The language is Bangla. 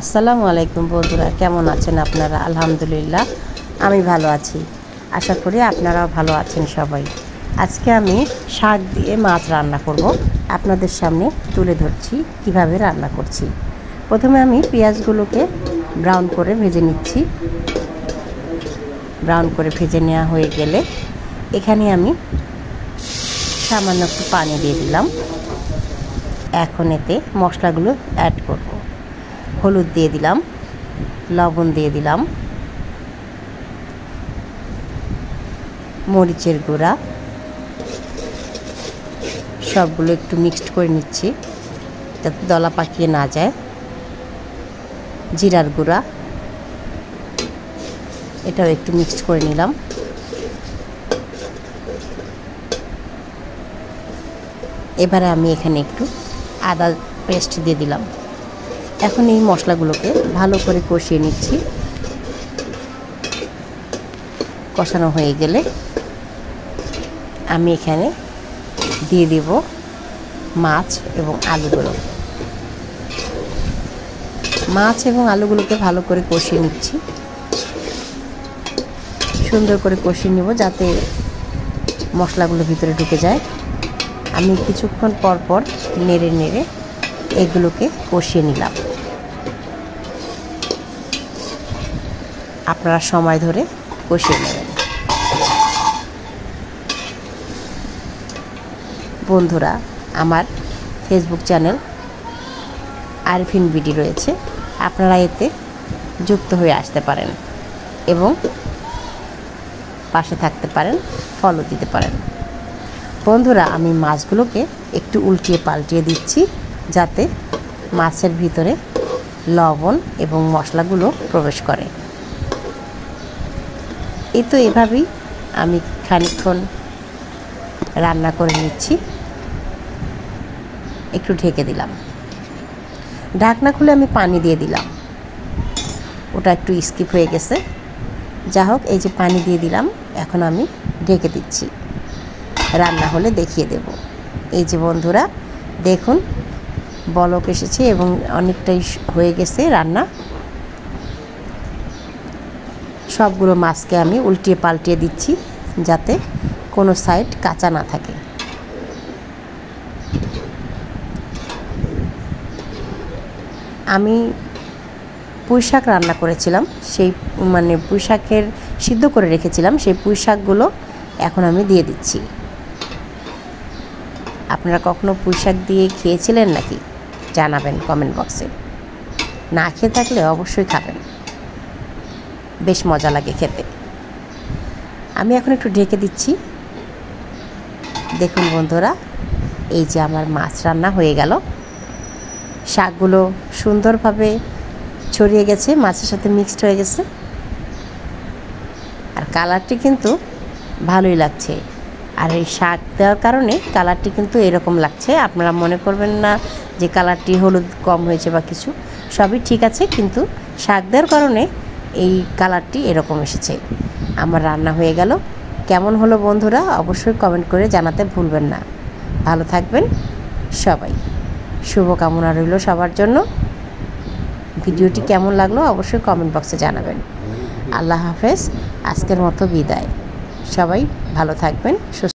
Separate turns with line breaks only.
আসসালামু আলাইকুম বন্ধুরা, কেমন আছেন আপনারা? আলহামদুলিল্লাহ আমি ভালো আছি। আশা করি আপনারাও ভালো আছেন সবাই। আজকে আমি শাক দিয়ে মাছ রান্না করব। আপনাদের সামনে তুলে ধরছি কিভাবে রান্না করছি। প্রথমে আমি পেঁয়াজগুলোকে ব্রাউন করে ভেজে নিচ্ছি। ব্রাউন করে ভেজে নেওয়া হয়ে গেলে এখানে আমি সামান্য একটু পানি দিয়ে দিলাম। এখন এতে মশলাগুলো অ্যাড করব। হলুদ দিয়ে দিলাম, লবণ দিয়ে দিলাম, মরিচের গুঁড়া, সবগুলো একটু মিক্সড করে নিচ্ছি যাতে দলা পাকিয়ে না যায়। জিরার গুঁড়া, এটাও একটু মিক্সড করে নিলাম। এবারে আমি এখানে একটু আদা পেস্ট দিয়ে দিলাম। এখন এই মশলাগুলোকে ভালো করে কষিয়ে নিচ্ছি। কষানো হয়ে গেলে আমি এখানে দিয়ে দেব মাছ এবং আলুগুলো। মাছ এবং আলুগুলোকে ভালো করে কষিয়ে নিচ্ছি। সুন্দর করে কষিয়ে নেব যাতে মশলাগুলো ভিতরে ঢুকে যায়। আমি কিছুক্ষণ পর পর নেড়ে নেড়ে এগুলোকে কষিয়ে নিলাম। আপনারা সময় ধরে কষিয়ে নেবেন। বন্ধুরা, আমার ফেসবুক চ্যানেল আরফিন বিডি রয়েছে, আপনারা এতে যুক্ত হয়ে আসতে পারেন এবং পাশে থাকতে পারেন, ফলো দিতে পারেন। বন্ধুরা, আমি মাছগুলোকে একটু উল্টিয়ে পাল্টিয়ে দিচ্ছি যাতে মাছের ভিতরে লবণ এবং মশলাগুলো প্রবেশ করে। এই তো এভাবেই আমি খানিকক্ষণ রান্না করে নিচ্ছি। একটু ঢেকে দিলাম। ঢাকনা খুলে আমি পানি দিয়ে দিলাম। ওটা একটু স্কিপ হয়ে গেছে। যা হোক, এই যে পানি দিয়ে দিলাম, এখন আমি ঢেকে দিচ্ছি। রান্না হলে দেখিয়ে দেব। এই যে বন্ধুরা দেখুন, বলক এসেছে এবং অনেকটাই হয়ে গেছে রান্না। সবগুলো মাছকে আমি উল্টিয়ে পাল্টিয়ে দিচ্ছি যাতে কোনো সাইড কাঁচা না থাকে। আমি পুঁই শাক রান্না করেছিলাম, সেই পুঁই শাকের সিদ্ধ করে রেখেছিলাম, সেই পুঁই শাকগুলো এখন আমি দিয়ে দিচ্ছি। আপনারা কখনো পুঁই শাক দিয়ে খেয়েছিলেন নাকি জানাবেন কমেন্ট বক্সে। না খেয়ে থাকলে অবশ্যই খাবেন, বেশ মজা লাগে খেতে। আমি এখন একটু ঢেকে দিচ্ছি। দেখুন বন্ধুরা, এই যে আমার মাছ রান্না হয়ে গেল। শাকগুলো সুন্দরভাবে ছড়িয়ে গেছে, মাছের সাথে মিক্সড হয়ে গেছে। আর কালারটি কিন্তু ভালোই লাগছে। আর এই শাক দেওয়ার কারণে কালারটি কিন্তু এরকম লাগছে। আপনারা মনে করবেন না যে কালারটি হলুদ কম হয়েছে বা কিছু, সবই ঠিক আছে, কিন্তু শাক দেওয়ার কারণে এই কালারটি এরকম এসেছে। আমার রান্না হয়ে গেল। কেমন হলো বন্ধুরা অবশ্যই কমেন্ট করে জানাতে ভুলবেন না। ভালো থাকবেন সবাই। শুভকামনা রইল সবার জন্য। ভিডিওটি কেমন লাগলো অবশ্যই কমেন্ট বক্সে জানাবেন। আল্লাহ হাফেজ। আজকের মতো বিদায়। সবাই ভালো থাকবেন, সুস্থ